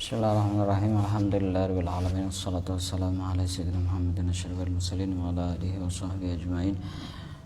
Bismillahirrahmanirrahim. Alhamdulillahirabbil alamin. Wassalatu wassalamu ala sayyidina Muhammadin asyrafil mursalin wa ala alihi wa sahbihi ajmain.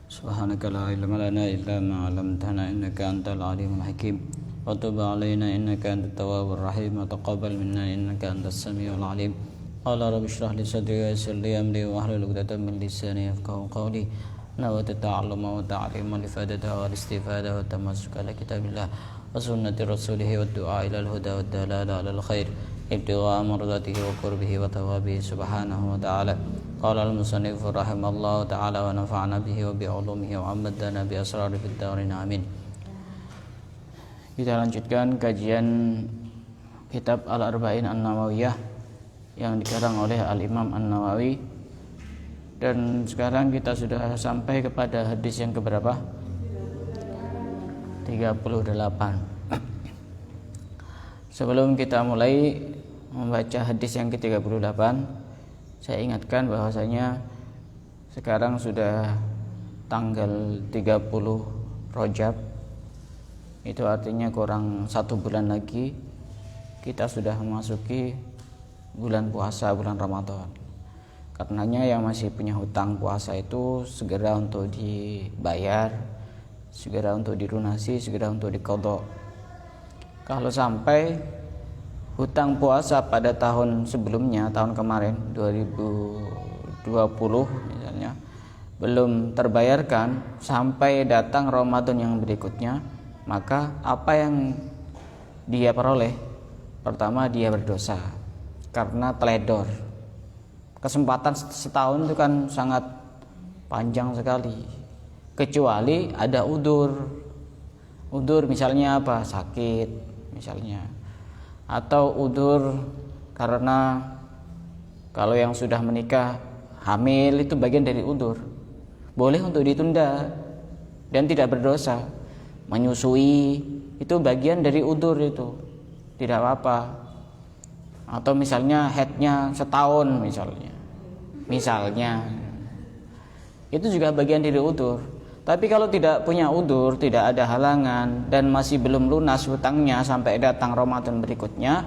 Subhanaka la ilma lana illa ma 'allamtana innaka antal alimul hakim. Wa tub 'alaina innaka antat tawwabur rahim wa taqabbal minna innaka antas samiul alim. Qala rabbi shrah li sadri wa yassir li amri wa hlul 'uqdatam min lisani yafqahu qawli. Nawaitu ta'alluma wa ta'lima li fadata wa istifada wa tamassuka ala kitabillah wa sunnati rasulih wa du'a ila al-huda wa dalala ala al-khair ibtigha mardatihi wa qurbihi wa thawabihi subhanahu wa ta'ala. Qala al-musannif rahimallahu ta'ala wa nafa'ana bihi wa bi 'ulumihi wa amadana bi asrari fid darin amin. Kita lanjutkan kajian kitab Al-Arba'in An-Nawawiyah yang dikarang oleh Al-Imam An-Nawawi, dan sekarang kita sudah sampai kepada hadis yang keberapa? 38. Sebelum kita mulai membaca hadis yang ke-38, saya ingatkan bahwasanya sekarang sudah tanggal 30 Rajab. Itu artinya kurang 1 bulan lagi kita sudah memasuki bulan puasa, bulan Ramadan. Karenanya yang masih punya hutang puasa itu segera untuk dibayar, segera untuk dilunasi, segera untuk diqadha. Kalau sampai hutang puasa pada tahun sebelumnya, tahun kemarin 2020 misalnya, belum terbayarkan sampai datang Ramadan yang berikutnya, maka apa yang dia peroleh? Pertama, dia berdosa karena teledor. Kesempatan setahun itu kan sangat panjang sekali, kecuali ada udzur misalnya apa, sakit misalnya, atau udzur karena kalau yang sudah menikah hamil, itu bagian dari udzur, boleh untuk ditunda dan tidak berdosa. Menyusui itu bagian dari udzur, itu tidak apa-apa. Atau misalnya haidnya setahun misalnya itu juga bagian dari udzur. Tapi kalau tidak punya udzur, tidak ada halangan, dan masih belum lunas hutangnya sampai datang Ramadan berikutnya,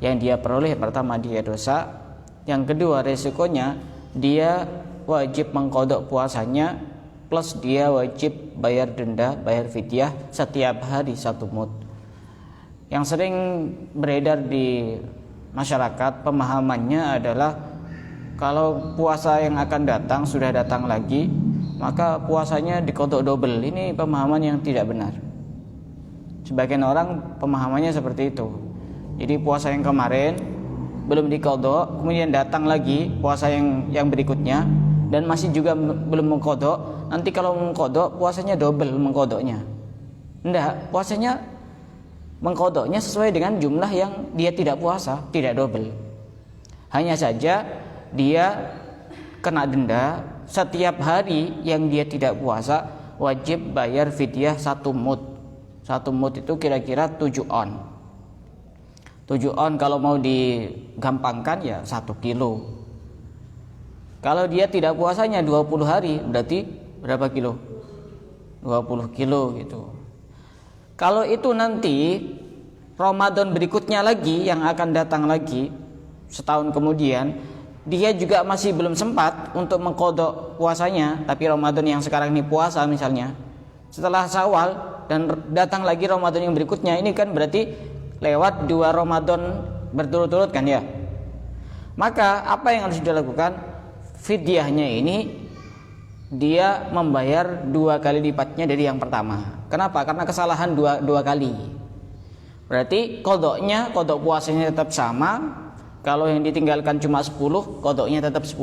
yang dia peroleh pertama dia dosa, yang kedua resikonya dia wajib mengqadha puasanya, plus dia wajib bayar denda, bayar fidyah setiap hari 1 mud. Yang sering beredar di masyarakat pemahamannya adalah kalau puasa yang akan datang sudah datang lagi, maka puasanya diqadha double. Ini pemahaman yang tidak benar. Sebagian orang pemahamannya seperti itu. Jadi puasa yang kemarin belum diqadha, kemudian datang lagi puasa yang berikutnya dan masih juga belum mengqadha. Nanti kalau mengqadha puasanya double mengqadhanya. Enggak, puasanya mengqadhanya sesuai dengan jumlah yang dia tidak puasa, tidak double. Hanya saja dia kena denda setiap hari yang dia tidak puasa, wajib bayar fidyah 1 mud. 1 mud itu kira-kira 7 on. 7 on kalau mau digampangkan ya 1 kilo. Kalau dia tidak puasanya 20 hari, berarti berapa kilo? 20 kilo gitu. Kalau itu nanti Ramadan berikutnya lagi yang akan datang lagi setahun kemudian, dia juga masih belum sempat untuk mengqadha puasanya, tapi Ramadan yang sekarang ini puasa misalnya, setelah Syawal dan datang lagi Ramadan yang berikutnya, ini kan berarti lewat 2 Ramadan berturut-turut kan ya. Maka apa yang harus dilakukan? Fidyahnya ini dia membayar 2 kali lipatnya dari yang pertama. Kenapa? Karena kesalahan dua kali. Berarti qadha puasanya tetap sama. Kalau yang ditinggalkan cuma 10, qadhanya tetap 10.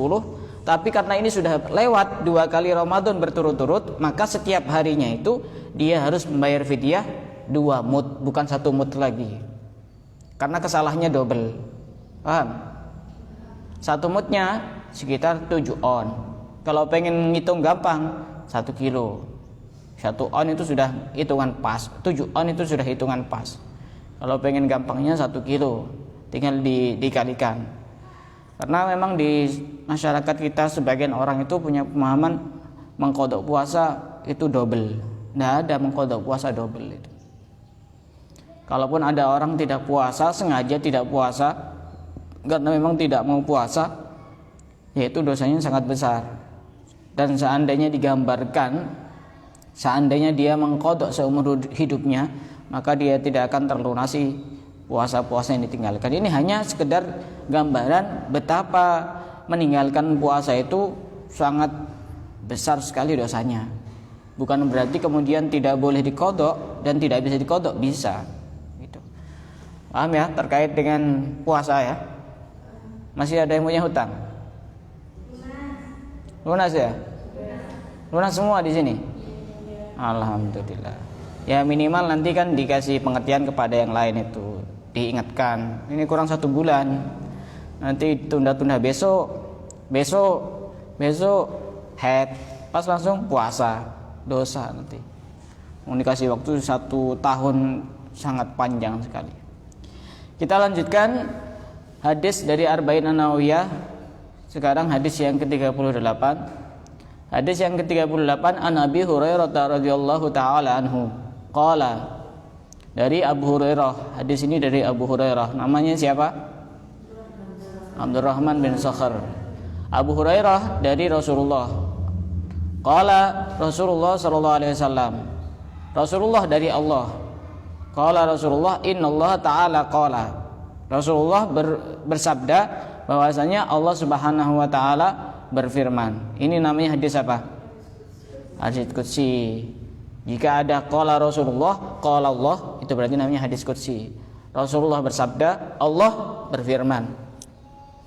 Tapi karena ini sudah lewat 2 kali Ramadan berturut-turut, maka setiap harinya itu dia harus membayar fidyah 2 mud, bukan 1 mud lagi. Karena kesalahannya double. Paham? 1 mudnya sekitar 7 on. Kalau pengen ngitung gampang, 1 kilo. 1 on itu sudah hitungan pas, 7 on itu sudah hitungan pas. Kalau pengen gampangnya 1 kilo, tinggal dikalikan. Karena memang di masyarakat kita sebagian orang itu punya pemahaman mengqadha puasa itu double. Tidak ada mengqadha puasa double itu. Kalaupun ada orang tidak puasa, sengaja tidak puasa karena memang tidak mau puasa, yaitu dosanya sangat besar. Dan seandainya digambarkan, seandainya dia mengqadha seumur hidupnya, maka dia tidak akan terlunasi puasa-puasa yang ditinggalkan. Ini hanya sekedar gambaran betapa meninggalkan puasa itu sangat besar sekali dosanya. Bukan berarti kemudian tidak boleh diqadha dan tidak bisa diqadha, bisa. Gitu. Paham ya terkait dengan puasa ya? Masih ada yang punya hutang? Lunas ya? Lunas semua di sini. Alhamdulillah. Ya minimal nanti kan dikasih pengertian kepada yang lain itu, diingatkan. Ini kurang 1 bulan. Nanti tunda-tunda besok head, pas langsung puasa. Dosa nanti. Mau dikasih waktu 1 tahun sangat panjang sekali. Kita lanjutkan hadis dari Arba'in An-Nawawiyah. Sekarang hadis yang ke-38. Hadis yang ke-38 an Abi Hurairah radhiyallahu taala anhu. Qala, dari Abu Hurairah. Hadis ini dari Abu Hurairah. Namanya siapa? Abdurrahman bin Sakhar. Abu Hurairah dari Rasulullah. Qala Rasulullah sallallahu alaihi wasallam. Rasulullah dari Allah. Qala Rasulullah innallaha ta'ala qala. Rasulullah bersabda bahwasanya Allah Subhanahu wa taala berfirman. Ini namanya hadis apa? Hadis qudsi. Jika ada qala Rasulullah, qala Allah, itu berarti namanya hadis qudsi. Rasulullah bersabda, Allah berfirman.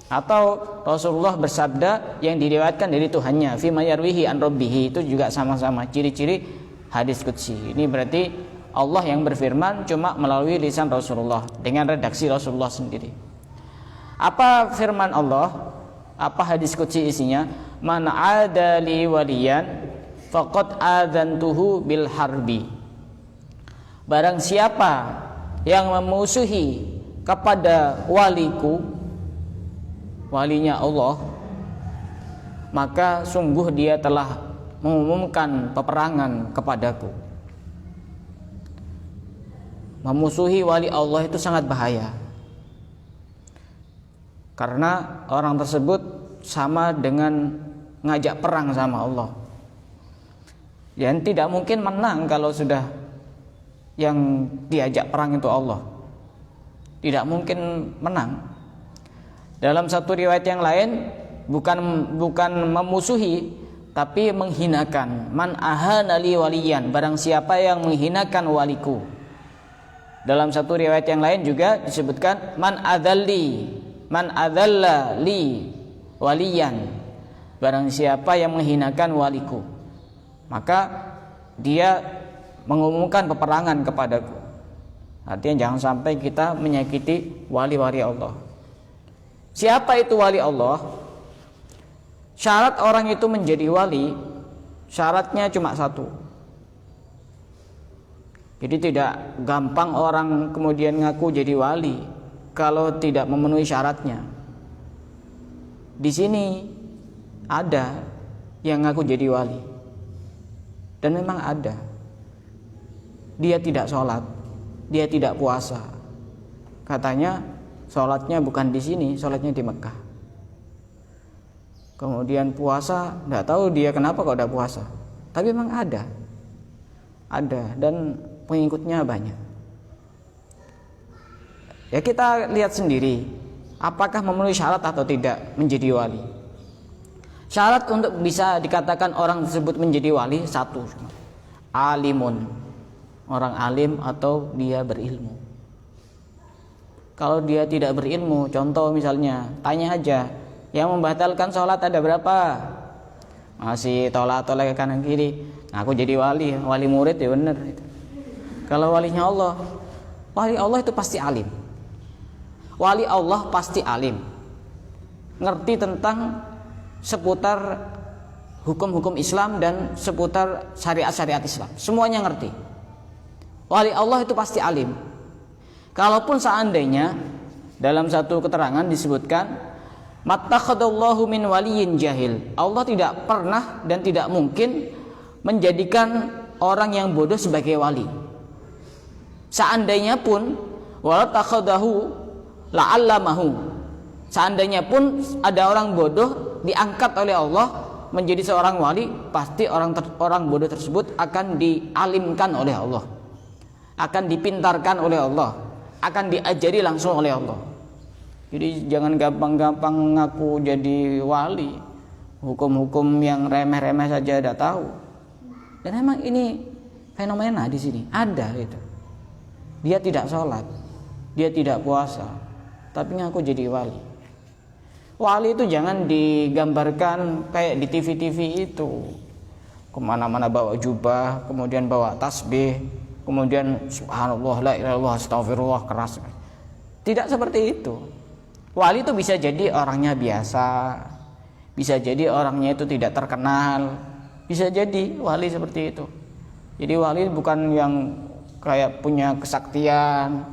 Atau Rasulullah bersabda yang diriwayatkan dari Tuhannya, fi mayarwihi an rabbihi, itu juga sama-sama ciri-ciri hadis qudsi. Ini berarti Allah yang berfirman cuma melalui lisan Rasulullah dengan redaksi Rasulullah sendiri. Apa firman Allah? Apa hadis qudsi isinya? Man adali waliyan faqad adzantuhu bil harbi. Barang siapa yang memusuhi kepada waliku, walinya Allah, maka sungguh dia telah mengumumkan peperangan kepadaku. Memusuhi wali Allah itu sangat bahaya, karena orang tersebut sama dengan ngajak perang sama Allah. Dan tidak mungkin menang kalau sudah yang diajak perang itu Allah. Tidak mungkin menang. Dalam satu riwayat yang lain, bukan memusuhi, tapi menghinakan. Man ahana li waliyan, barang siapa yang menghinakan waliku. Dalam satu riwayat yang lain juga disebutkan man adzalla li waliyan, barang siapa yang menghinakan waliku, maka dia mengumumkan peperangan kepadaku. Artinya jangan sampai kita menyakiti wali-wali Allah. Siapa itu wali Allah? Syarat orang itu menjadi wali, syaratnya cuma 1. Jadi tidak gampang orang kemudian ngaku jadi wali kalau tidak memenuhi syaratnya. Di sini ada yang ngaku jadi wali, dan memang ada. Dia tidak sholat, dia tidak puasa. Katanya sholatnya bukan di sini, sholatnya di Mekah. Kemudian puasa, nggak tahu dia kenapa kok udah puasa. Tapi memang ada, dan pengikutnya banyak. Ya kita lihat sendiri, apakah memenuhi syarat atau tidak menjadi wali. Syarat untuk bisa dikatakan orang tersebut menjadi wali 1, alimun, orang alim atau dia berilmu. Kalau dia tidak berilmu, contoh misalnya, tanya aja, yang membatalkan sholat ada berapa? Masih tolak-tolak ke kanan kiri. Nah, aku jadi wali murid ya bener. Kalau walinya Allah, wali Allah itu pasti alim. Wali Allah pasti alim, ngerti tentang seputar hukum-hukum Islam dan seputar syariat-syariat Islam. Semuanya ngerti. Wali Allah itu pasti alim. Kalaupun seandainya dalam satu keterangan disebutkan mattakhadallahu min waliyin jahil, Allah tidak pernah dan tidak mungkin menjadikan orang yang bodoh sebagai wali. Seandainya pun wala takhadahu la'allamahu. Seandainya pun ada orang bodoh diangkat oleh Allah menjadi seorang wali, pasti orang bodoh tersebut akan dialimkan oleh Allah, akan dipintarkan oleh Allah, akan diajari langsung oleh Allah. Jadi jangan gampang-gampang ngaku jadi wali, hukum-hukum yang remeh-remeh saja ada tahu. Dan memang ini fenomena di sini ada gitu. Dia tidak sholat, dia tidak puasa, tapi ngaku jadi wali. Wali itu jangan digambarkan kayak di TV-TV itu, kemana-mana bawa jubah, kemudian bawa tasbih, kemudian subhanallah, la ilaha illallah, astagfirullah, keras. Tidak seperti itu. Wali itu bisa jadi orangnya biasa, bisa jadi orangnya itu tidak terkenal, bisa jadi wali seperti itu. Jadi wali bukan yang kayak punya kesaktian,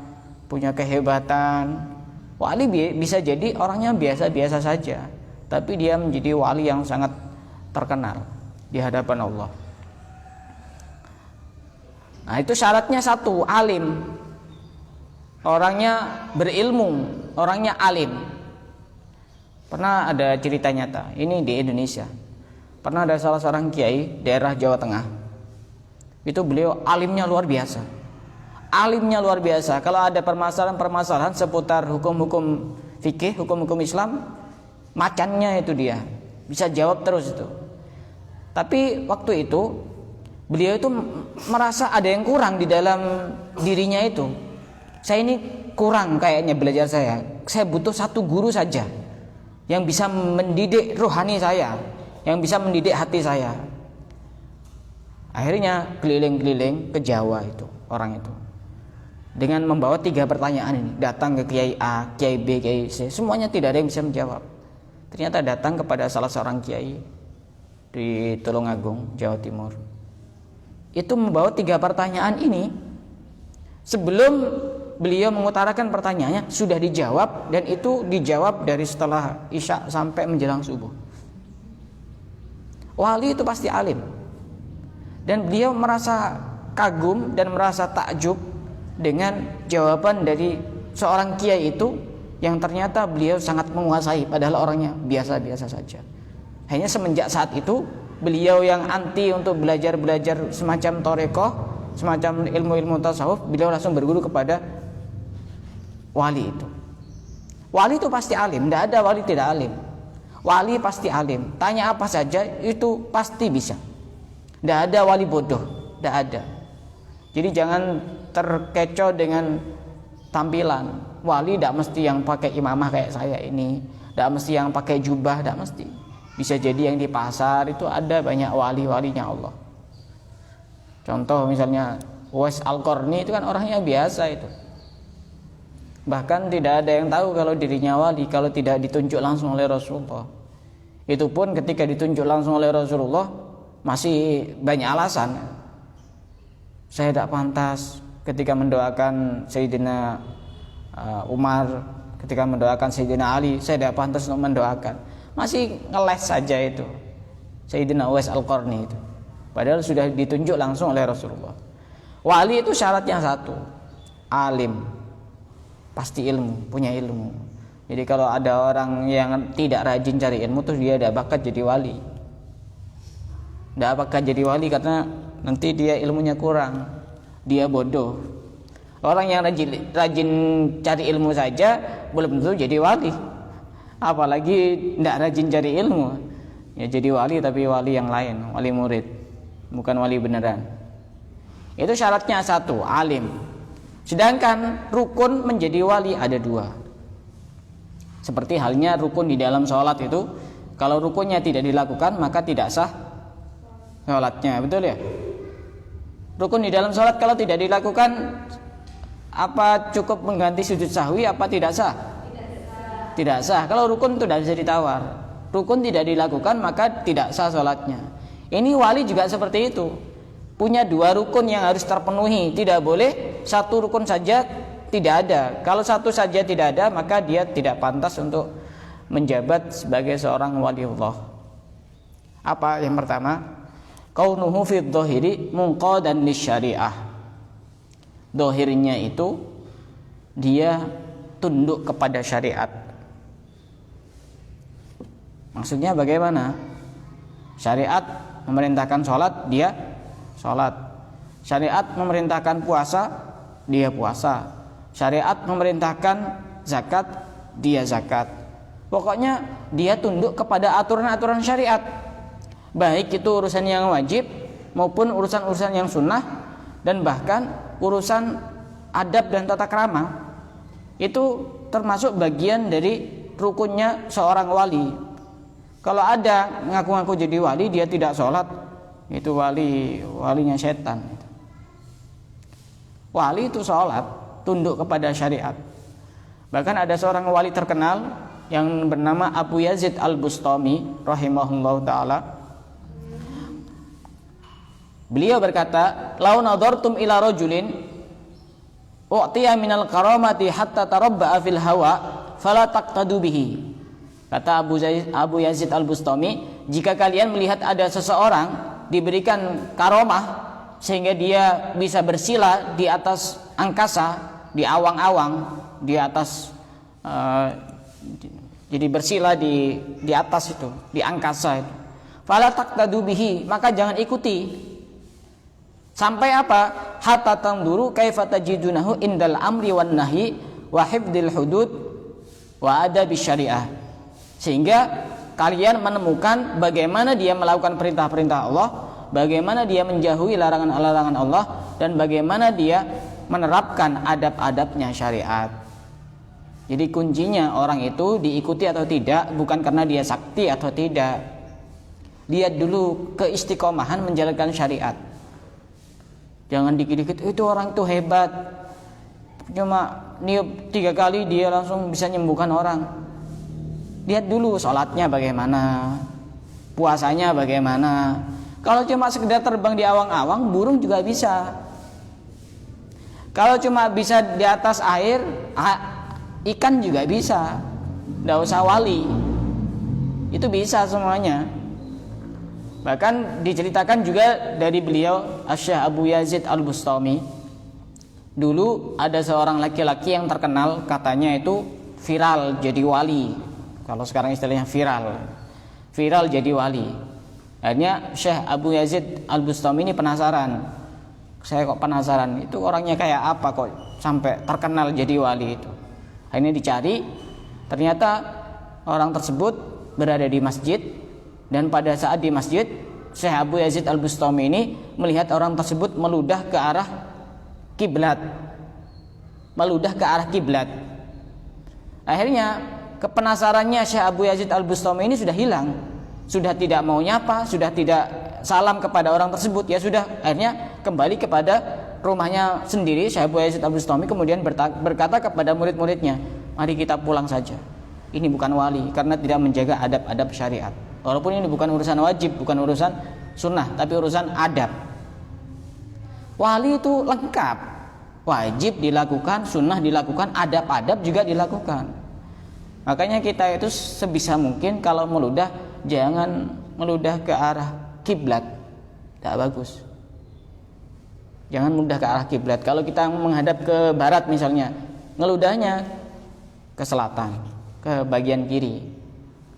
punya kehebatan. Wali bisa jadi orangnya biasa-biasa saja, tapi dia menjadi wali yang sangat terkenal di hadapan Allah. Nah, itu syaratnya satu, alim. Orangnya berilmu, orangnya alim. Pernah ada cerita nyata, ini di Indonesia. Pernah ada salah seorang kiai daerah Jawa Tengah. Itu beliau alimnya luar biasa. Alimnya luar biasa. Kalau ada permasalahan-permasalahan seputar hukum-hukum fikih, hukum-hukum Islam, macannya itu dia. Bisa jawab terus itu. Tapi waktu itu beliau itu merasa ada yang kurang di dalam dirinya itu. Saya ini kurang kayaknya belajar saya. Saya butuh satu guru saja yang bisa mendidik rohani saya, yang bisa mendidik hati saya. Akhirnya keliling-keliling ke Jawa itu orang itu, dengan membawa 3 pertanyaan ini. Datang ke Kiai A, Kiai B, Kiai C, semuanya tidak ada yang bisa menjawab. Ternyata datang kepada salah seorang kiai di Tulungagung, Jawa Timur. Itu membawa 3 pertanyaan ini. Sebelum beliau mengutarakan pertanyaannya, sudah dijawab, dan itu dijawab dari setelah Isya sampai menjelang subuh. Wali itu pasti alim. Dan beliau merasa kagum dan merasa takjub dengan jawaban dari seorang kiai itu, yang ternyata beliau sangat menguasai, padahal orangnya biasa-biasa saja. Hanya semenjak saat itu beliau yang anti untuk belajar semacam torekoh, semacam ilmu-ilmu tasawuf, beliau langsung berguru kepada wali itu. Wali itu pasti alim, tidak ada wali tidak alim. Wali pasti alim, tanya apa saja itu pasti bisa. Tidak ada wali bodoh, tidak ada. Jadi jangan terkecoh dengan tampilan. Wali tidak mesti yang pakai imamah kayak saya ini, tidak mesti yang pakai jubah, tidak mesti. Bisa jadi yang di pasar itu ada banyak wali-walinya Allah. Contoh misalnya Uwais Al-Qarni itu kan orangnya biasa itu. Bahkan tidak ada yang tahu kalau dirinya wali kalau tidak ditunjuk langsung oleh Rasulullah. Itu pun ketika ditunjuk langsung oleh Rasulullah masih banyak alasan. Saya tidak pantas ketika mendoakan Sayyidina Umar, ketika mendoakan Sayyidina Ali, saya tidak pantas untuk mendoakan. Masih ngeles saja itu Sayyidina Uwais Al-Qarni itu, padahal sudah ditunjuk langsung oleh Rasulullah. Wali itu syaratnya satu, alim, pasti ilmu, punya ilmu. Jadi kalau ada orang yang tidak rajin cari ilmu, terus dia tidak bakat jadi wali. Tidak bakat jadi wali karena nanti dia ilmunya kurang, dia bodoh. Orang yang rajin cari ilmu saja belum tentu jadi wali, apalagi tidak rajin cari ilmu. Ya jadi wali tapi wali yang lain, wali murid, bukan wali beneran. Itu syaratnya satu, alim. Sedangkan rukun menjadi wali ada 2. Seperti halnya rukun di dalam sholat itu, kalau rukunnya tidak dilakukan maka tidak sah sholatnya, betul ya? Rukun di dalam sholat kalau tidak dilakukan, apa cukup mengganti sujud sahwi, apa tidak sah? Tidak sah. Kalau rukun itu tidak bisa ditawar. Rukun tidak dilakukan maka tidak sah sholatnya. Ini wali juga seperti itu, punya 2 rukun yang harus terpenuhi. Tidak boleh satu rukun saja tidak ada. Kalau satu saja tidak ada, maka dia tidak pantas untuk menjabat sebagai seorang waliullah. Apa yang pertama? Kaunuhu fi dhahiri munqadan lisyariah. dohirnya itu dia tunduk kepada syariat. Maksudnya bagaimana? Syariat memerintahkan sholat, dia sholat. Syariat memerintahkan puasa, dia puasa. Syariat memerintahkan zakat, dia zakat. Pokoknya dia tunduk kepada aturan-aturan syariat, baik itu urusan yang wajib maupun urusan-urusan yang sunnah, dan bahkan urusan adab dan tata krama. Itu termasuk bagian dari rukunnya seorang wali. Kalau ada ngaku-ngaku jadi wali, dia tidak sholat, itu walinya setan. Wali itu sholat, tunduk kepada syariat. Bahkan ada seorang wali terkenal yang bernama Abu Yazid Al-Bustami rahimahullah ta'ala. Beliau berkata, "Lau nadartum ila rajulin u'tiya minal karamati hatta tarabba'a fil hawa fala taqtadu bihi." Kata Abu Yazid Al-Bustami, jika kalian melihat ada seseorang diberikan karomah sehingga dia bisa bersila di atas angkasa, di awang-awang, di atas jadi bersila di atas itu, di angkasa itu. Fala taqtadu bihi, maka jangan ikuti. Sampai apa? Hatta tanduru kaifa tajidunahu indal amri wan nahyi wa hifdzil hudud wa adabis syariah. Sehingga kalian menemukan bagaimana dia melakukan perintah-perintah Allah, bagaimana dia menjauhi larangan-larangan Allah, dan bagaimana dia menerapkan adab-adabnya syariat. Jadi kuncinya orang itu diikuti atau tidak bukan karena dia sakti atau tidak. Lihat dulu keistiqomahan menjalankan syariat. Jangan dikit-dikit itu orang itu hebat, cuma niup 3 kali dia langsung bisa menyembuhkan orang. Lihat dulu sholatnya bagaimana, puasanya bagaimana. Kalau cuma sekedar terbang di awang-awang, burung juga bisa. Kalau cuma bisa di atas air, ikan juga bisa. Tidak usah wali, itu bisa semuanya. Bahkan diceritakan juga dari beliau Syekh Abu Yazid Al-Bustami. Dulu ada seorang laki-laki yang terkenal, katanya itu viral jadi wali. Kalau sekarang istilahnya viral jadi wali. Akhirnya Syekh Abu Yazid Al-Bustami ini penasaran. Saya kok penasaran, itu orangnya kayak apa kok sampai terkenal jadi wali itu. Akhirnya dicari, ternyata orang tersebut berada di masjid. Dan pada saat di masjid, Syekh Abu Yazid Al-Bustami ini melihat orang tersebut meludah ke arah kiblat. Akhirnya kepenasarannya Syekh Abu Yazid Al-Bustami ini sudah hilang. Sudah tidak mau nyapa, sudah tidak salam kepada orang tersebut. Ya sudah, akhirnya kembali kepada rumahnya sendiri. Syekh Abu Yazid Al-Bustami kemudian berkata kepada murid-muridnya, "Mari kita pulang saja. Ini bukan wali karena tidak menjaga adab-adab syariat." Walaupun ini bukan urusan wajib, bukan urusan sunnah, tapi urusan adab. Wali itu lengkap, wajib dilakukan, sunnah dilakukan, adab-adab juga dilakukan. Makanya kita itu sebisa mungkin kalau meludah, jangan meludah ke arah kiblat, tidak bagus. Jangan meludah ke arah kiblat. Kalau kita menghadap ke barat misalnya, ngeludahnya ke selatan, ke bagian kiri,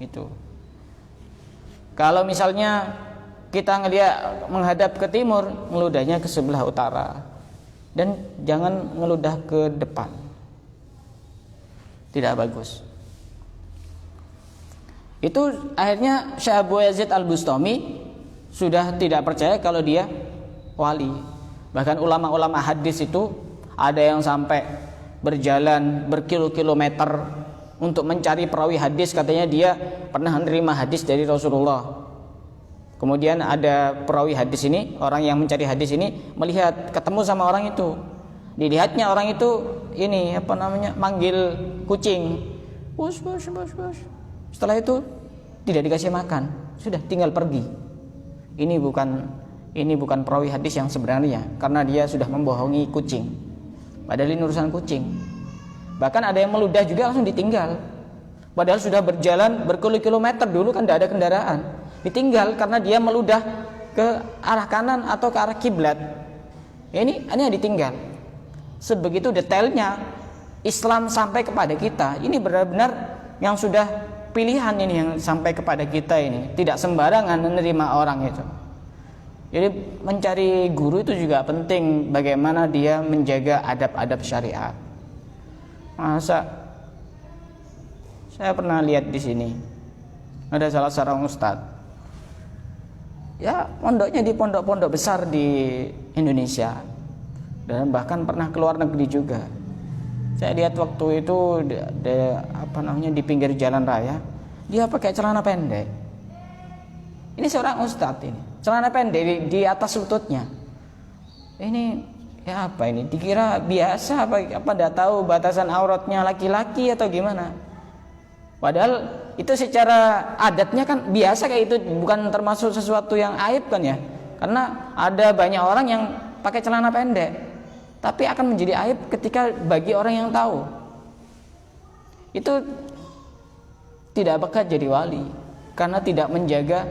itu. Kalau misalnya kita ngelihat menghadap ke timur, ngeludahnya ke sebelah utara. Dan jangan ngeludah ke depan. Tidak bagus. Itu akhirnya Syekh Abu Yazid Al-Bustami sudah tidak percaya kalau dia wali. Bahkan ulama-ulama hadis itu ada yang sampai berjalan berkilo-kilometer untuk mencari perawi hadis, katanya dia pernah menerima hadis dari Rasulullah. Kemudian ada perawi hadis ini, orang yang mencari hadis ini melihat, ketemu sama orang itu. Dilihatnya orang itu ini manggil kucing. Bus. Setelah itu tidak dikasih makan, sudah tinggal pergi. Ini bukan perawi hadis yang sebenarnya, karena dia sudah membohongi kucing. Padahal ini urusan kucing. Bahkan ada yang meludah juga langsung ditinggal. Padahal sudah berjalan berkilo-kilometer, dulu kan tidak ada kendaraan. Ditinggal karena dia meludah ke arah kanan atau ke arah kiblat. Ini hanya ditinggal. sebegitu detailnya Islam sampai kepada kita. Ini benar-benar yang sudah pilihan ini yang sampai kepada kita ini. Tidak sembarangan menerima orang itu. Jadi mencari guru itu juga penting, bagaimana dia menjaga adab-adab syariat. Masa saya pernah lihat di sini ada salah seorang ustadz, ya pondoknya di pondok-pondok besar di Indonesia dan bahkan pernah keluar negeri juga. Saya lihat waktu itu di pinggir jalan raya, dia pakai celana pendek. Ini seorang ustadz ini, celana pendek di atas lututnya. Ini ya apa ini? Dikira biasa apa enggak tahu batasan auratnya laki-laki atau gimana? Padahal itu secara adatnya kan biasa kayak itu, bukan termasuk sesuatu yang aib kan ya. Karena ada banyak orang yang pakai celana pendek, tapi akan menjadi aib ketika bagi orang yang tahu. Itu tidak bakal jadi wali karena tidak menjaga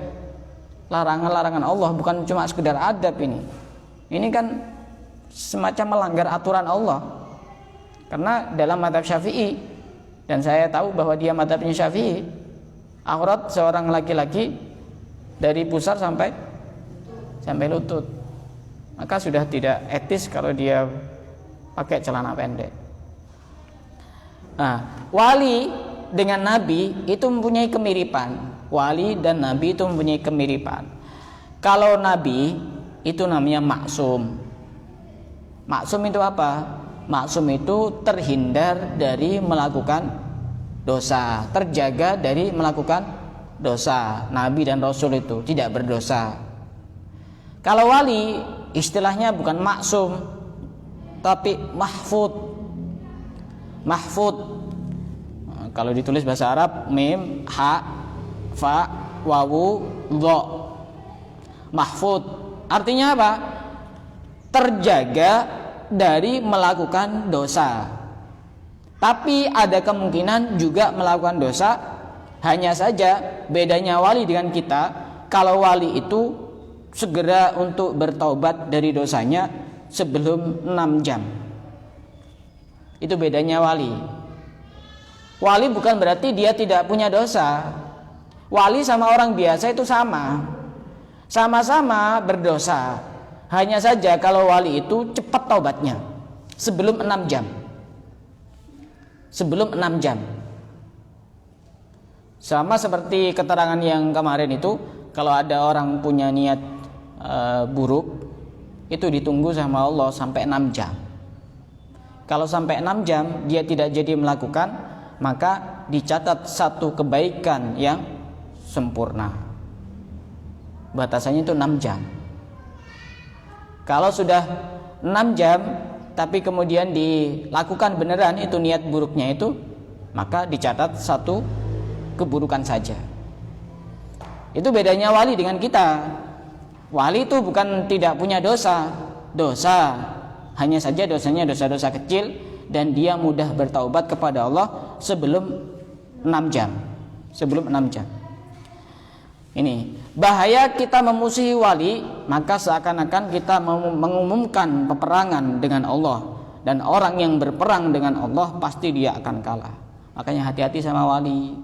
larangan-larangan Allah, bukan cuma sekedar adab ini. Ini kan semacam melanggar aturan Allah. Karena dalam mazhab Syafi'i, dan saya tahu bahwa dia mazhabnya Syafi'i, aurat seorang laki-laki dari pusar sampai lutut. Maka sudah tidak etis kalau dia pakai celana pendek. Nah, wali dengan nabi itu mempunyai kemiripan. Wali dan nabi itu mempunyai kemiripan. Kalau nabi itu namanya maksum. Maksum itu apa? Maksum itu terhindar dari melakukan dosa, terjaga dari melakukan dosa. Nabi dan Rasul itu tidak berdosa. Kalau wali istilahnya bukan maksum tapi mahfud. Mahfud, kalau ditulis bahasa Arab, mim, ha, fa, wawu, dha. Mahfud artinya apa? Terjaga dari melakukan dosa. Tapi ada kemungkinan juga melakukan dosa. Hanya saja bedanya wali dengan kita, kalau wali itu segera untuk bertaubat dari dosanya sebelum 6 jam. Itu bedanya wali. Wali bukan berarti dia tidak punya dosa. Wali sama orang biasa itu sama-sama berdosa. Hanya saja kalau wali itu cepat taubatnya sebelum 6 jam. Sebelum 6 jam. Sama seperti keterangan yang kemarin itu, kalau ada orang punya niat buruk, itu ditunggu sama Allah sampai 6 jam. Kalau sampai 6 jam dia tidak jadi melakukan, maka dicatat satu kebaikan yang sempurna. Batasannya itu 6 jam. Kalau sudah 6 jam tapi kemudian dilakukan beneran itu niat buruknya itu, maka dicatat satu keburukan saja. Itu bedanya wali dengan kita. Wali itu bukan tidak punya dosa. Hanya saja dosanya dosa-dosa kecil dan dia mudah bertaubat kepada Allah sebelum 6 jam. Sebelum 6 jam. Ini bahaya kita memusuhi wali, maka seakan-akan kita mengumumkan peperangan dengan Allah, dan orang yang berperang dengan Allah pasti dia akan kalah. Makanya hati-hati sama wali.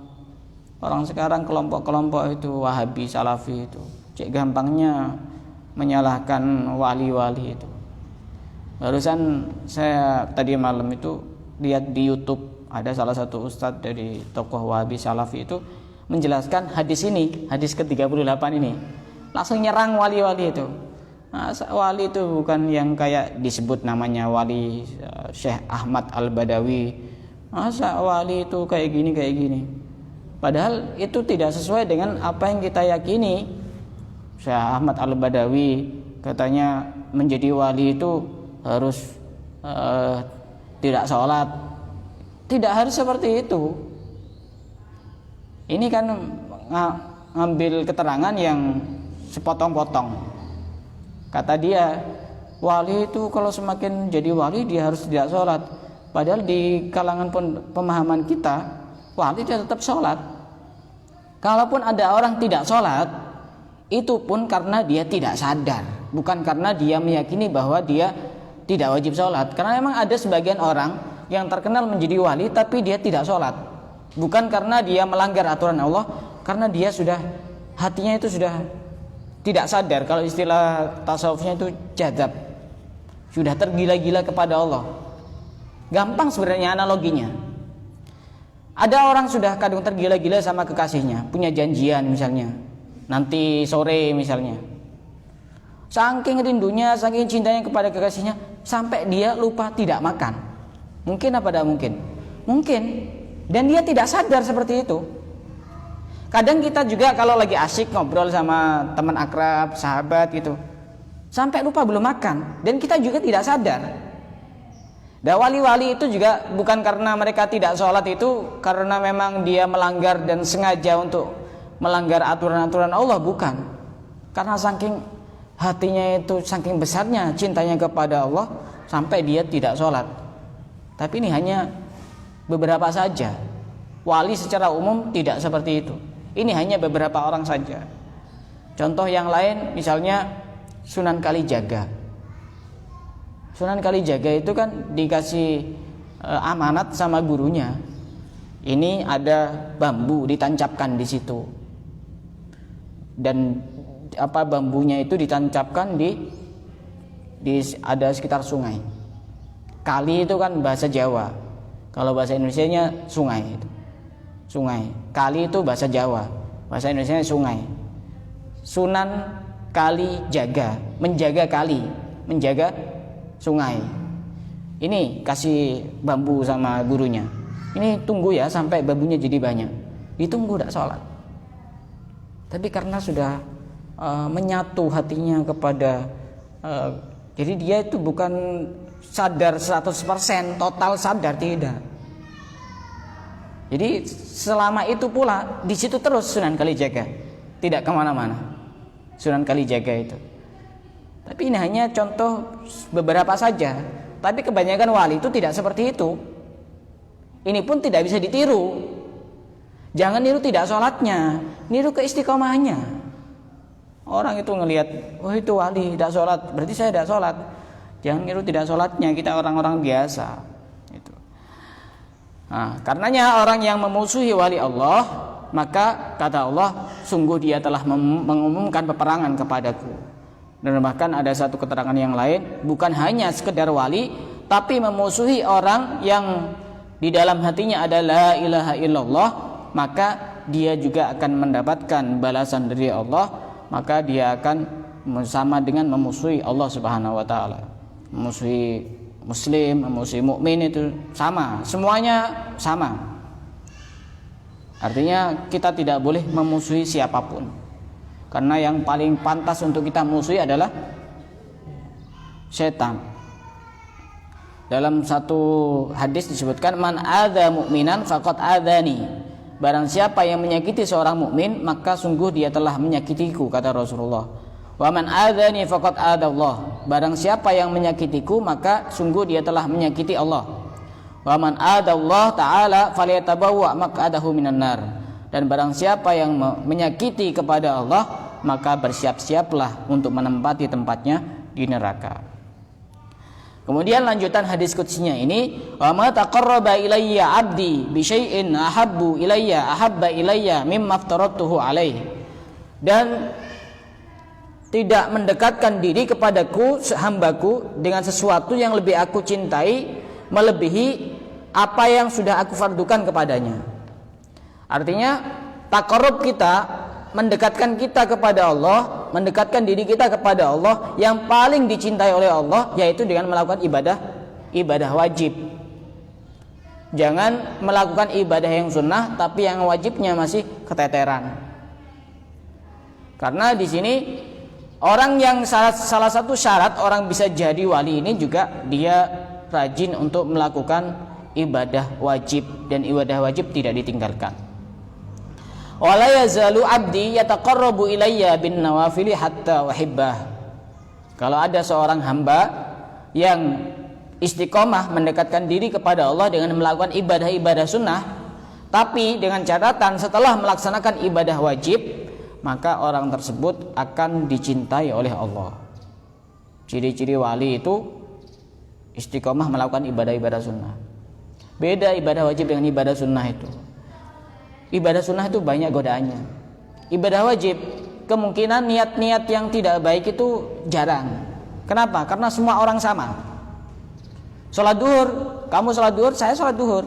Orang sekarang kelompok-kelompok itu Wahabi, Salafi itu cek gampangnya menyalahkan wali-wali itu. Barusan saya tadi malam itu lihat di YouTube ada salah satu ustadz dari tokoh Wahabi Salafi itu menjelaskan hadis ini, hadis ke-38 ini. Langsung nyerang wali-wali itu. Masa wali itu bukan yang kayak disebut namanya wali Syekh Ahmad Al-Badawi. Masa wali itu kayak gini. Padahal itu tidak sesuai dengan apa yang kita yakini. Syekh Ahmad Al-Badawi katanya menjadi wali itu harus tidak sholat. Tidak harus seperti itu. Ini kan ngambil keterangan yang sepotong-potong. Kata dia, wali itu kalau semakin jadi wali dia harus tidak sholat. Padahal di kalangan pemahaman kita, wali dia tetap sholat. Kalaupun ada orang tidak sholat, itu pun karena dia tidak sadar, bukan karena dia meyakini bahwa dia tidak wajib sholat. Karena memang ada sebagian orang yang terkenal menjadi wali tapi dia tidak sholat. Bukan karena dia melanggar aturan Allah, karena dia sudah, hatinya itu sudah tidak sadar. Kalau istilah tasawufnya itu jadzab, sudah tergila-gila kepada Allah. Gampang sebenarnya analoginya. Ada orang sudah kadang tergila-gila sama kekasihnya, punya janjian misalnya nanti sore misalnya. Saking rindunya, saking cintanya kepada kekasihnya, sampai dia lupa tidak makan. Mungkin apa tidak mungkin? Mungkin. Dan dia tidak sadar seperti itu. Kadang kita juga kalau lagi asik ngobrol sama teman akrab, sahabat gitu, sampai lupa belum makan, dan kita juga tidak sadar. Dan wali-wali itu juga bukan karena mereka tidak sholat itu karena memang dia melanggar dan sengaja untuk melanggar aturan-aturan Allah, bukan. Karena saking hatinya itu, saking besarnya cintanya kepada Allah sampai dia tidak sholat. Tapi ini hanya beberapa saja. Wali secara umum tidak seperti itu. Ini hanya beberapa orang saja. Contoh yang lain misalnya Sunan Kalijaga. Sunan Kalijaga itu kan dikasih amanat sama gurunya. Ini ada bambu ditancapkan di situ. Dan bambunya itu ditancapkan di ada sekitar sungai. Kali itu kan bahasa Jawa. Kalau bahasa Indonesianya sungai itu. Sungai. Kali itu bahasa Jawa. Bahasa Indonesianya sungai. Sunan Kalijaga, menjaga kali, menjaga sungai. Ini kasih bambu sama gurunya. Ini tunggu ya sampai bambunya jadi banyak. Ditunggu tidak sholat. Tapi karena sudah menyatu hatinya kepada jadi dia itu bukan sadar 100% total sadar, tidak. Jadi selama itu pula di situ terus Sunan Kalijaga, tidak kemana-mana Sunan Kalijaga itu. Tapi ini hanya contoh beberapa saja. Tapi kebanyakan wali itu tidak seperti itu. Ini pun tidak bisa ditiru. Jangan niru tidak sholatnya, niru keistiqomahnya. Orang itu ngelihat, oh itu wali tidak sholat, berarti saya tidak sholat. Jangan niru tidak sholatnya, kita orang-orang biasa. Itu. Nah, karenanya orang yang memusuhi wali Allah, maka kata Allah, sungguh dia telah mengumumkan peperangan kepadaku. Dan bahkan ada satu keterangan yang lain, bukan hanya sekedar wali, tapi memusuhi orang yang di dalam hatinya ada la ilaha illallah, maka dia juga akan mendapatkan balasan dari Allah, maka dia akan sama dengan memusuhi Allah Subhanahu wa taala. Memusuhi muslim, memusuhi mukmin itu sama, semuanya sama. Artinya kita tidak boleh memusuhi siapapun. Karena yang paling pantas untuk kita musuhi adalah setan. Dalam satu hadis disebutkan man adza mu'minan faqad adzani. Barang siapa yang menyakiti seorang mukmin, maka sungguh dia telah menyakitiku, kata Rasulullah. Wa man adzani faqad adzallah. Barang siapa yang menyakitiku, maka sungguh dia telah menyakiti Allah. Wa man adzallah ta'ala falyatabawwa maq'adahu minan nar. Dan barang siapa yang menyakiti kepada Allah, maka bersiap-siaplah untuk menempati tempatnya di neraka. Kemudian lanjutan hadis qudsinya ini, wa ma taqarraba ilayya 'abdi bi syai'in ahabba ilayya mimma aftaratuhu alaihi. Dan tidak mendekatkan diri kepadaku hambaku dengan sesuatu yang lebih aku cintai melebihi apa yang sudah aku fardukan kepadanya. Artinya taqarrub kita, mendekatkan kita kepada Allah, mendekatkan diri kita kepada Allah yang paling dicintai oleh Allah, yaitu dengan melakukan ibadah wajib. Jangan melakukan ibadah yang sunnah tapi yang wajibnya masih keteteran. Karena di sini orang yang salah satu syarat orang bisa jadi wali ini juga dia rajin untuk melakukan ibadah wajib, dan ibadah wajib tidak ditinggalkan. Wala yazalu abdi yataqarrabu ilayya bin nawafili hatta uhibbah. Kalau ada seorang hamba yang istiqomah mendekatkan diri kepada Allah dengan melakukan ibadah-ibadah sunnah, tapi dengan catatan setelah melaksanakan ibadah wajib, maka orang tersebut akan dicintai oleh Allah. Ciri-ciri wali itu istiqomah melakukan ibadah-ibadah sunnah. Beda ibadah wajib dengan ibadah sunnah itu. Ibadah sunnah itu banyak godaannya. Ibadah wajib kemungkinan niat-niat yang tidak baik itu jarang. Kenapa? Karena semua orang sama. Sholat duhur, kamu sholat duhur, saya sholat duhur.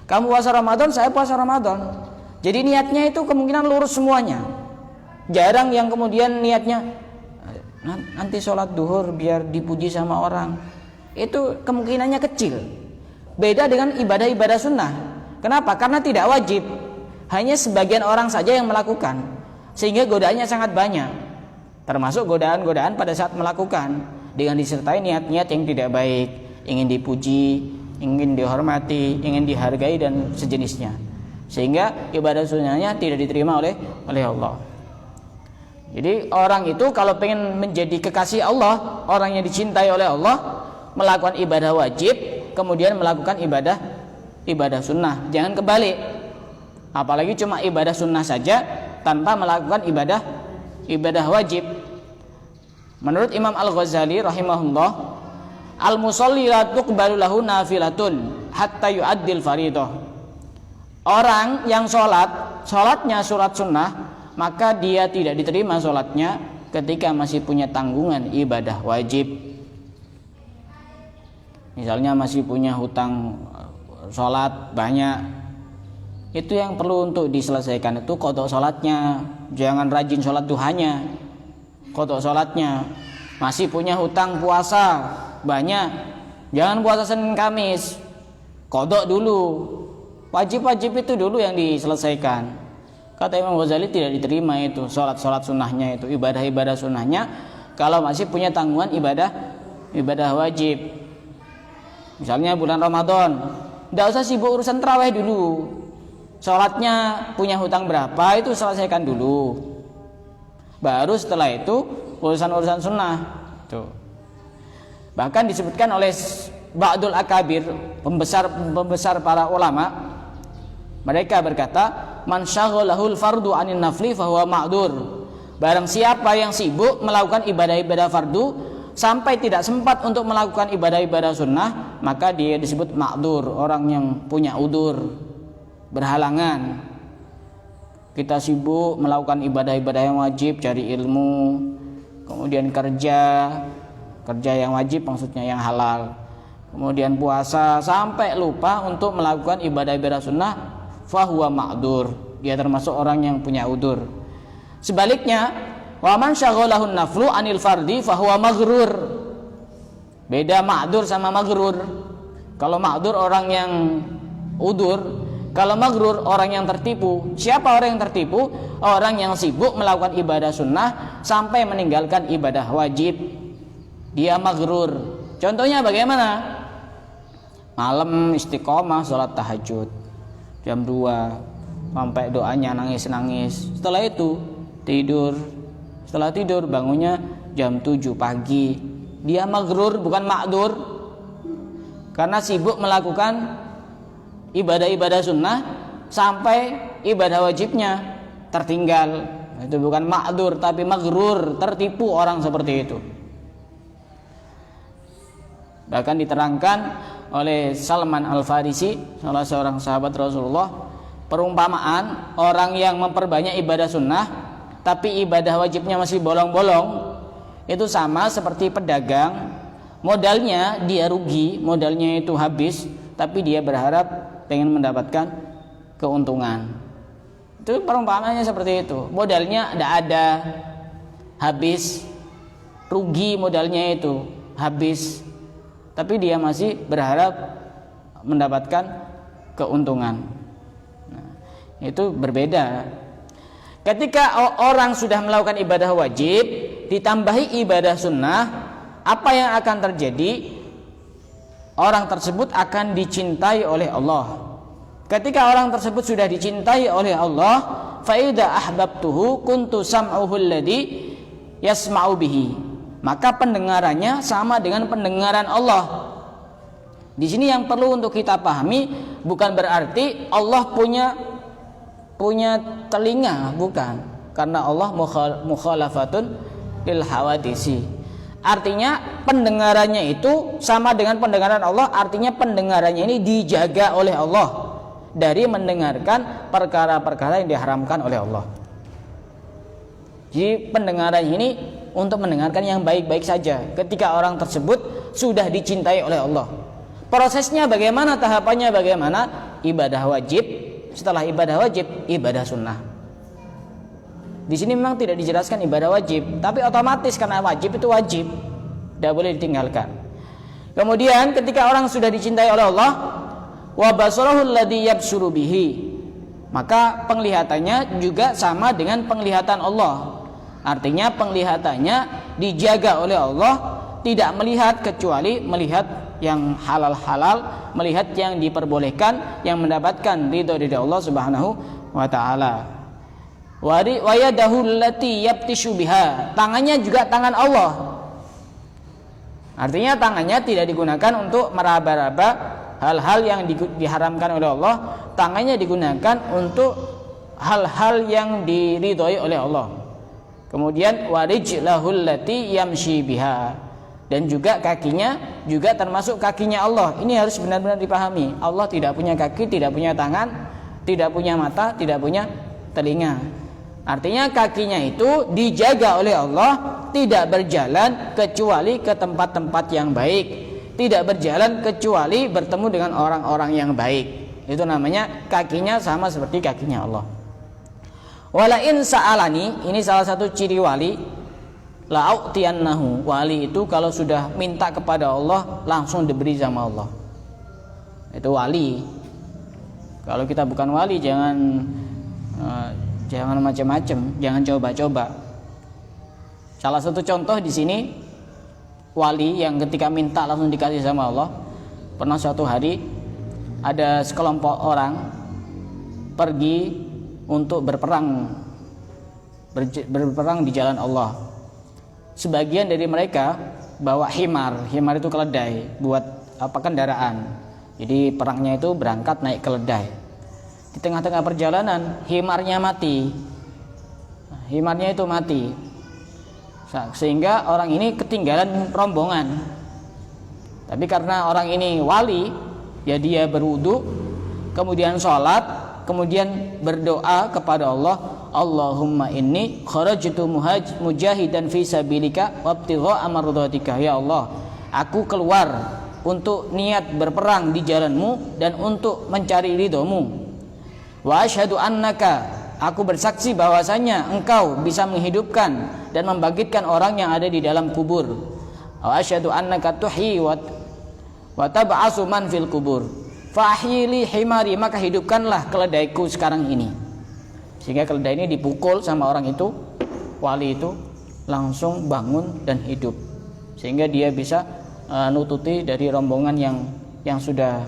Kamu puasa Ramadan, saya puasa Ramadan. Jadi niatnya itu kemungkinan lurus semuanya. Jarang yang kemudian niatnya nanti sholat duhur biar dipuji sama orang. Itu kemungkinannya kecil. Beda dengan ibadah-ibadah sunnah. Kenapa? Karena tidak wajib. Hanya sebagian orang saja yang melakukan. Sehingga godaannya sangat banyak. Termasuk godaan-godaan pada saat melakukan. Dengan disertai niat-niat yang tidak baik. Ingin dipuji, ingin dihormati, ingin dihargai dan sejenisnya. Sehingga ibadah sunnahnya tidak diterima oleh Allah. Jadi orang itu kalau pengen menjadi kekasih Allah, orang yang dicintai oleh Allah, melakukan ibadah wajib, kemudian melakukan ibadah sunnah. Jangan kebalik. Apalagi cuma ibadah sunnah saja tanpa melakukan ibadah wajib. Menurut Imam Al-Ghazali rahimahullah, al-musalli la tuqbalu lahu nafilatun hatta yu'addil faridah. Orang yang sholatnya sholat sunnah, maka dia tidak diterima sholatnya ketika masih punya tanggungan ibadah wajib. Misalnya masih punya hutang sholat banyak, itu yang perlu untuk diselesaikan itu qadha sholatnya. Jangan rajin sholat duhanya, qadha sholatnya. Masih punya hutang puasa banyak, jangan puasa Senin Kamis, qadha dulu. Wajib-wajib itu dulu yang diselesaikan. Kata Imam Ghazali tidak diterima itu sholat sunnahnya, itu ibadah sunnahnya kalau masih punya tanggungan ibadah wajib. Misalnya bulan Ramadan, tidak usah sibuk urusan tarawih dulu. Sholatnya punya hutang berapa itu selesaikan dulu. Baru setelah itu urusan sunnah. Tuh. Bahkan disebutkan oleh ba'dul akabir, pembesar para ulama, mereka berkata, man syaghalahul fardu anin nafli fahuwa ma'dur. Barang siapa yang sibuk melakukan ibadah-ibadah fardu sampai tidak sempat untuk melakukan ibadah-ibadah sunnah, maka dia disebut ma'dur, orang yang punya udur, berhalangan. Kita sibuk melakukan ibadah-ibadah yang wajib, cari ilmu, kemudian kerja yang wajib maksudnya yang halal, kemudian puasa sampai lupa untuk melakukan ibadah-ibadah sunnah, fahuwa ma'dur, dia termasuk orang yang punya udur. Sebaliknya, wa man syaghalahun naflu anil fardi fahuwa maghrur. Beda ma'dur sama maghrur. Kalau ma'dur orang yang udur, kalau maghrur orang yang tertipu. Siapa orang yang tertipu? Orang yang sibuk melakukan ibadah sunnah sampai meninggalkan ibadah wajib. Dia maghrur. Contohnya bagaimana? Malam istiqomah sholat tahajud jam 2 sampai doanya nangis-nangis. Setelah itu tidur. Setelah tidur bangunnya jam 7 pagi. Dia maghrur bukan ma'dur. Karena sibuk melakukan ibadah-ibadah sunnah sampai ibadah wajibnya tertinggal. Itu bukan ma'dur tapi maghrur, tertipu orang seperti itu. Bahkan diterangkan oleh Salman Al-Farisi, salah seorang sahabat Rasulullah, perumpamaan orang yang memperbanyak ibadah sunnah tapi ibadah wajibnya masih bolong-bolong, itu sama seperti pedagang, modalnya dia rugi, modalnya itu habis, tapi dia berharap pengen mendapatkan keuntungan. Itu perumpamaannya seperti itu. Modalnya tidak ada, habis, rugi modalnya itu, habis, tapi dia masih berharap mendapatkan keuntungan. Nah, itu berbeda. Ketika orang sudah melakukan ibadah wajib ditambahi ibadah sunnah, apa yang akan terjadi? Orang tersebut akan dicintai oleh Allah. Ketika orang tersebut sudah dicintai oleh Allah, fa idza ahbabtuhu kuntu sam'uhu alladhi yasma'u bihi. Maka pendengarannya sama dengan pendengaran Allah. Di sini yang perlu untuk kita pahami, bukan berarti Allah punya telinga, bukan. Karena Allah mukhalafatun lil hawadisi. Artinya pendengarannya itu sama dengan pendengaran Allah, artinya pendengarannya ini dijaga oleh Allah dari mendengarkan perkara-perkara yang diharamkan oleh Allah. Jadi pendengaran ini untuk mendengarkan yang baik-baik saja ketika orang tersebut sudah dicintai oleh Allah. Prosesnya bagaimana, tahapannya bagaimana? Ibadah wajib, setelah ibadah wajib, ibadah sunnah. Di sini memang tidak dijelaskan ibadah wajib, tapi otomatis karena wajib itu wajib, tidak boleh ditinggalkan. Kemudian ketika orang sudah dicintai oleh Allah, wa basarahu alladhi yabsuru bihi, maka penglihatannya juga sama dengan penglihatan Allah. Artinya penglihatannya dijaga oleh Allah, tidak melihat kecuali melihat yang halal-halal, melihat yang diperbolehkan, yang mendapatkan ridho dari Allah Subhanahu wa taala. Wa yadahu allati yabtishu biha, tangannya juga tangan Allah. Artinya tangannya tidak digunakan untuk meraba-raba hal-hal yang diharamkan oleh Allah, tangannya digunakan untuk hal-hal yang diridhoi oleh Allah. Kemudian warijlahul lati yamshi biha, dan juga kakinya juga termasuk kakinya Allah. Ini harus benar-benar dipahami. Allah tidak punya kaki, tidak punya tangan, tidak punya mata, tidak punya telinga. Artinya kakinya itu dijaga oleh Allah, tidak berjalan kecuali ke tempat-tempat yang baik, tidak berjalan kecuali bertemu dengan orang-orang yang baik. Itu namanya kakinya sama seperti kakinya Allah. Wala in sa'alani, ini salah satu ciri wali, la'u'tiyannahu. Wali itu kalau sudah minta kepada Allah langsung diberi sama Allah. Itu wali. Kalau kita bukan wali jangan macam-macam, jangan coba-coba. Salah satu contoh di sini wali yang ketika minta langsung dikasih sama Allah. Pernah suatu hari ada sekelompok orang pergi untuk berperang di jalan Allah. Sebagian dari mereka bawa himar itu keledai buat kendaraan. Jadi perangnya itu berangkat naik keledai. Di tengah-tengah perjalanan himarnya mati. Himarnya itu mati. Sehingga orang ini ketinggalan rombongan. Tapi karena orang ini wali, ya dia berwudu, kemudian sholat, kemudian berdoa kepada Allah, Allahumma inni kharajtu mujahidan fi sabilika wabtigha'a mardatika. Ya Allah, aku keluar untuk niat berperang di jalanmu dan untuk mencari ridhomu. Wa asyhadu annaka, aku bersaksi bahwasanya engkau bisa menghidupkan dan membangkitkan orang yang ada di dalam kubur. Wa asyhadu annaka tuhyi wa tab'asu man fil kubur. Fa ahyili himari, maka hidupkanlah keledaiku sekarang ini. Sehingga keledai ini dipukul sama orang itu, wali itu langsung bangun dan hidup. Sehingga dia bisa nututi dari rombongan yang sudah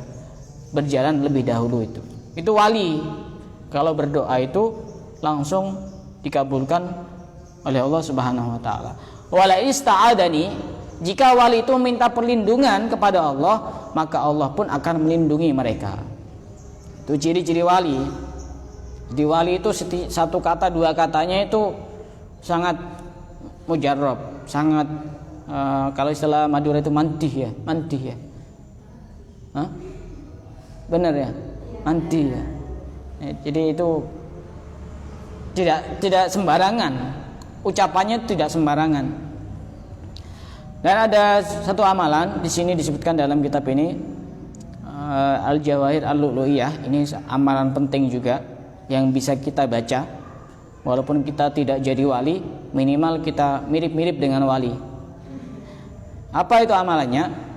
berjalan lebih dahulu itu. Itu wali. Kalau berdoa itu langsung dikabulkan oleh Allah Subhanahu wa taala. Wala ista'adani, jika wali itu minta perlindungan kepada Allah, maka Allah pun akan melindungi mereka. Itu ciri-ciri wali. Jadi wali itu satu kata dua katanya itu sangat mujarrab, sangat kalau istilah Madura itu mantih ya. Hah? Benar ya? Mantih ya. Jadi itu tidak sembarangan, ucapannya tidak sembarangan. Dan ada satu amalan di sini disebutkan dalam kitab ini, Al-Jawahir Al-Lu'lu'iyah. Ini amalan penting juga yang bisa kita baca, walaupun kita tidak jadi wali, minimal kita mirip-mirip dengan wali. Apa itu amalannya?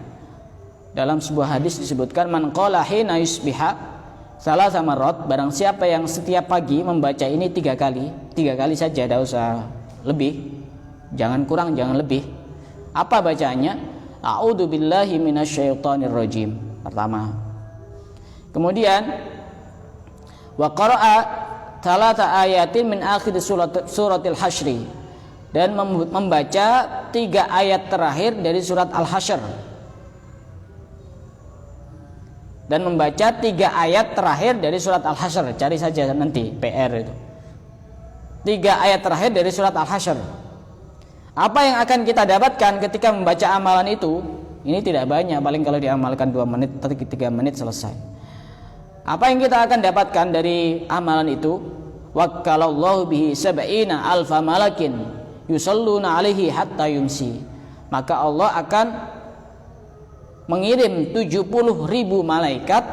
Dalam sebuah hadis disebutkan, man qala hina yusbiha salah sama rot, barang siapa yang setiap pagi membaca ini 3 kali saja, tidak usah lebih, jangan kurang, jangan lebih. Apa bacaannya? A'udzu billahi minasyaitonir rajim. Pertama. Kemudian wa qara'a thalatha ayatin min akhir suratil hasyri, dan membaca 3 ayat terakhir dari surat Al-Hasyr. Dan membaca 3 ayat terakhir dari surat Al-Hasyr. Cari saja nanti PR itu. 3 ayat terakhir dari surat Al-Hasyr. Apa yang akan kita dapatkan ketika membaca amalan itu? Ini tidak banyak, paling kalau diamalkan 2 menit atau 3 menit selesai. Apa yang kita akan dapatkan dari amalan itu? Wakkalallahu bihi sab'ina alfa malakin yusalluna alaihi hatta yumsi. Maka Allah akan mengirim 70.000 malaikat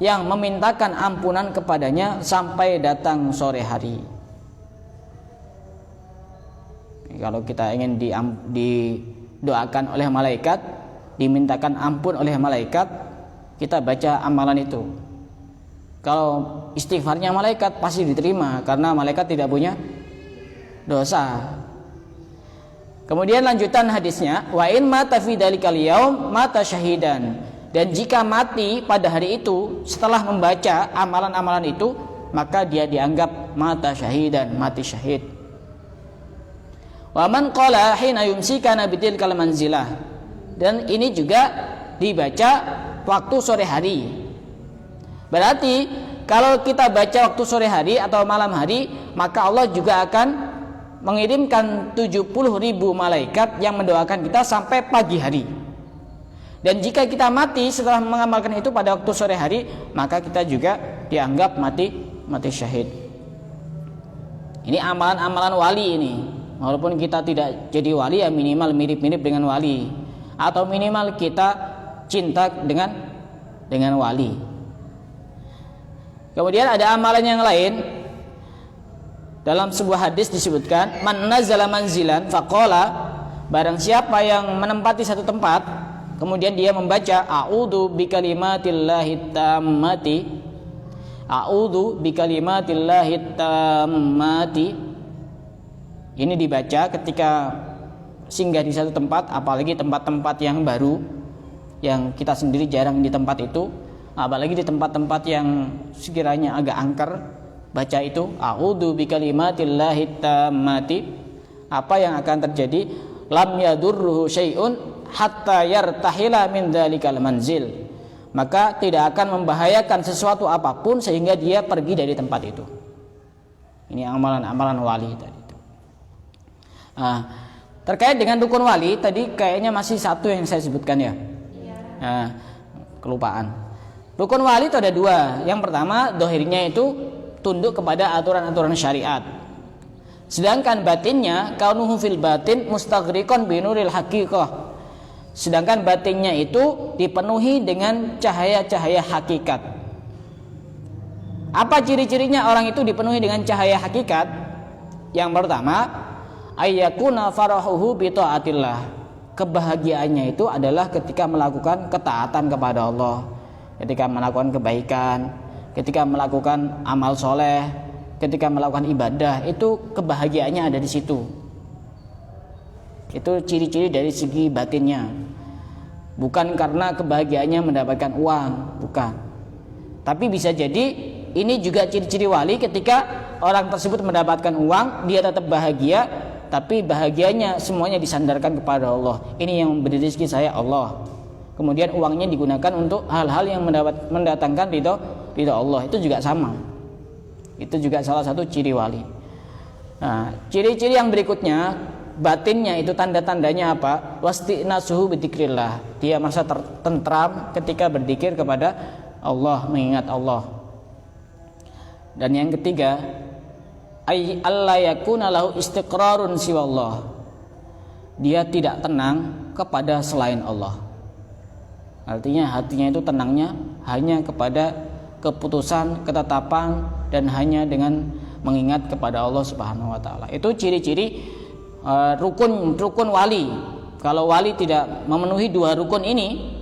yang memintakan ampunan kepadanya sampai datang sore hari. Kalau kita ingin didoakan oleh malaikat, dimintakan ampun oleh malaikat, kita baca amalan itu. Kalau istighfarnya malaikat pasti diterima, karena malaikat tidak punya dosa. Kemudian lanjutan hadisnya, wa in mata fi dalikal yaum mata syahidan. Dan jika mati pada hari itu setelah membaca amalan-amalan itu, maka dia dianggap mata syahidan, mati syahid. Wa man qala hina yumsika bitilkal manzilah. Dan ini juga dibaca waktu sore hari. Berarti kalau kita baca waktu sore hari atau malam hari, maka Allah juga akan mengirimkan 70.000 malaikat yang mendoakan kita sampai pagi hari. Dan jika kita mati setelah mengamalkan itu pada waktu sore hari, maka kita juga dianggap mati syahid. Ini amalan-amalan wali ini. Walaupun kita tidak jadi wali, ya minimal mirip-mirip dengan wali, atau minimal kita cinta dengan wali. Kemudian ada amalan yang lain. Dalam sebuah hadis disebutkan, man nazala manzilan faqala, barang siapa yang menempati satu tempat kemudian dia membaca a'udzu bikalimatillahi tammati, a'udzu bikalimatillahi tammati. Ini dibaca ketika singgah di satu tempat, apalagi tempat-tempat yang baru yang kita sendiri jarang di tempat itu, apalagi di tempat-tempat yang sekiranya agak angker, baca itu a'udzu bikalimatillahi tammati. Apa yang akan terjadi? Lam yadurruhu syai'un hatta yartahila min dzalikal manzil. Maka tidak akan membahayakan sesuatu apapun sehingga dia pergi dari tempat itu. Ini amalan-amalan wali tadi. Terkait dengan rukun wali tadi kayaknya masih satu yang saya sebutkan ya. Kelupaan. Rukun wali itu ada 2. Yang pertama, dohirnya itu tunduk kepada aturan-aturan syariat. Sedangkan batinnya, kaunuhu fil batin mustaghriqan binuril haqiqah. Sedangkan batinnya itu dipenuhi dengan cahaya-cahaya hakikat. Apa ciri-cirinya orang itu dipenuhi dengan cahaya hakikat? Yang pertama, ayyakuna farahuhu bi taatillah. Kebahagiaannya itu adalah ketika melakukan ketaatan kepada Allah, ketika melakukan kebaikan, ketika melakukan amal soleh, ketika melakukan ibadah, itu kebahagiaannya ada di situ. Itu ciri-ciri dari segi batinnya. Bukan karena kebahagiaannya mendapatkan uang, bukan. Tapi bisa jadi ini juga ciri-ciri wali, ketika orang tersebut mendapatkan uang, dia tetap bahagia, tapi bahagianya semuanya disandarkan kepada Allah. Ini yang memberi rezeki saya, Allah. Kemudian uangnya digunakan untuk hal-hal yang mendatangkan ridho Allah. Itu juga sama. Itu juga salah satu ciri wali. Nah, ciri-ciri yang berikutnya, batinnya itu tanda-tandanya apa? Wastinasuhu bidzikrillah. Dia merasa tentram ketika berzikir kepada Allah, mengingat Allah. Dan yang ketiga, ay alla yakuna lahu istiqrarun siwallah. Dia tidak tenang kepada selain Allah. Artinya hatinya itu tenangnya hanya kepada keputusan, ketetapan, dan hanya dengan mengingat kepada Allah Subhanahu wa taala. Itu ciri-ciri rukun wali. Kalau wali tidak memenuhi 2 rukun ini,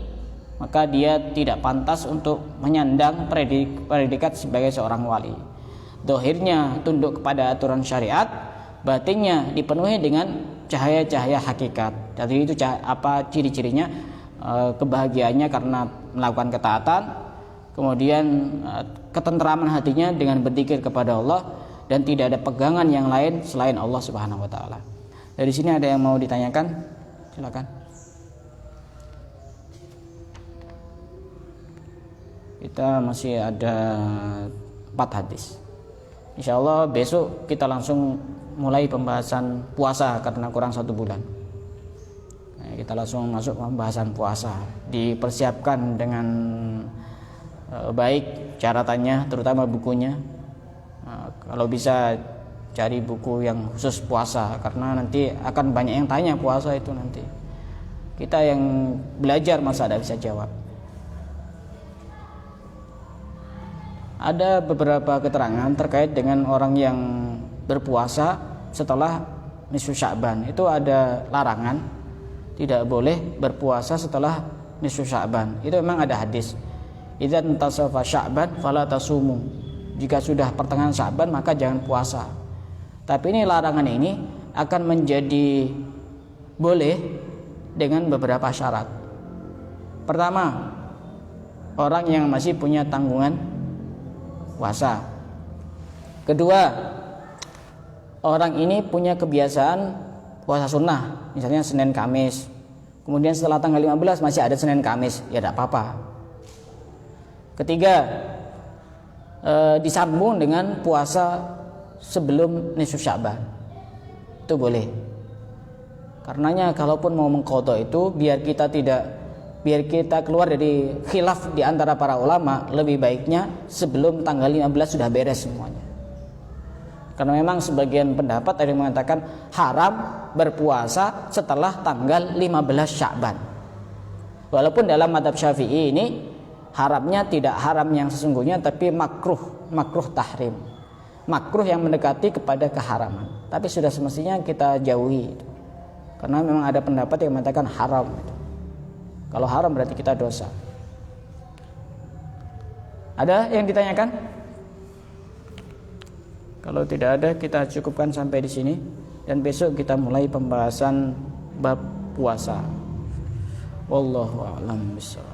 maka dia tidak pantas untuk menyandang predikat sebagai seorang wali. Dohirnya tunduk kepada aturan syariat, batinnya dipenuhi dengan cahaya-cahaya hakikat. Jadi itu apa ciri-cirinya? Kebahagiaannya karena melakukan ketaatan, kemudian ketentraman hatinya dengan berzikir kepada Allah, dan tidak ada pegangan yang lain selain Allah Subhanahu wa taala. Dari sini ada yang mau ditanyakan? Silakan. Kita masih ada 4 hadis. Insyaallah besok kita langsung mulai pembahasan puasa karena kurang 1 bulan. Nah, kita langsung masuk pembahasan puasa. Dipersiapkan dengan baik caratannya, terutama bukunya. Nah, kalau bisa cari buku yang khusus puasa, karena nanti akan banyak yang tanya puasa itu nanti. Kita yang belajar masa tidak bisa jawab. Ada beberapa keterangan terkait dengan orang yang berpuasa setelah nisfu Sya'ban. Itu ada larangan, tidak boleh berpuasa setelah nisfu Sya'ban. Itu memang ada hadis. Idza intasafa Sya'ban fala tasumu. Jika sudah pertengahan Sya'ban maka jangan puasa. Tapi ini larangan ini akan menjadi boleh dengan beberapa syarat. Pertama, orang yang masih punya tanggungan puasa. Kedua, orang ini punya kebiasaan puasa sunnah, misalnya Senin Kamis. Kemudian setelah tanggal 15 masih ada Senin Kamis, ya tidak apa-apa. Ketiga, disambung dengan puasa sebelum nisfu Sya'ban, itu boleh. Karenanya kalaupun mau mengqadha itu biar kita keluar dari khilaf di antara para ulama, lebih baiknya sebelum tanggal 15 sudah beres semuanya. Karena memang sebagian pendapat ada yang mengatakan haram berpuasa setelah tanggal 15 Sya'ban. Walaupun dalam mazhab Syafi'i ini haramnya tidak haram yang sesungguhnya, tapi makruh tahrim. Makruh yang mendekati kepada keharaman. Tapi sudah semestinya kita jauhi. Karena memang ada pendapat yang mengatakan haram. Kalau haram berarti kita dosa. Ada yang ditanyakan? Kalau tidak ada, kita cukupkan sampai di sini dan besok kita mulai pembahasan bab puasa. Wallahu a'lam bishawab.